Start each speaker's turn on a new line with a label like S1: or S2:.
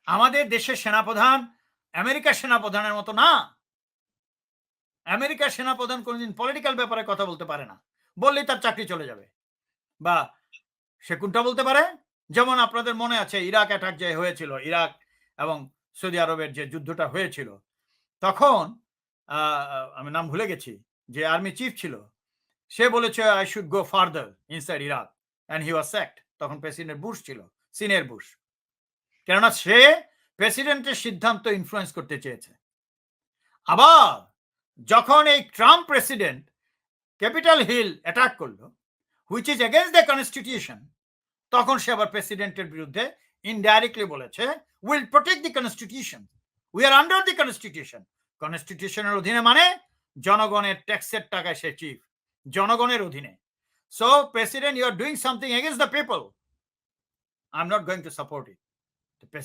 S1: আমাদের দেশের সেনাপ্রধান আমেরিকার সেনাপ্রধানের মতো না। আমেরিকার সেনাপ্রধান কোনদিন পলিটিক্যাল ব্যাপারে কথা বলতে পারে না। বললেই তার চাকরি চলে যাবে। বা সে কোনটা বলতে পারে? যেমন আপনাদের মনে আছে ইরাক অ্যাটাক যে হয়েছিল, ইরাক এবং সৌদি আরবের যে যুদ্ধটা হয়েছিল, তখন আমি নাম ভুলে গেছি, যে আর্মি চিফ ছিল, সে বলেছে I should go further inside Iraq and he was sacked. তখন প্রেসিডেন্ট বুশ ছিল, সিনিয়র বুশ। কেননা সে প্রেসিডেন্টের সিদ্ধান্ত ইনফ্লুয়েন্স করতে চেয়েছে। আবার যখন এই Trump president capitol hill attack করলো, which is against the constitution, তখন সে আবার প্রেসিডেন্টের বিরুদ্ধে ইনডাইরেক্টলি বলেছে will protect the constitution, we are under the constitution. কনস্টিটিউশনের অধীনে মানে জনগণের ট্যাক্সের টাকায় সে চিফ, জনগণের অধীনে। So president, you are doing something against the people, I am not going to support it.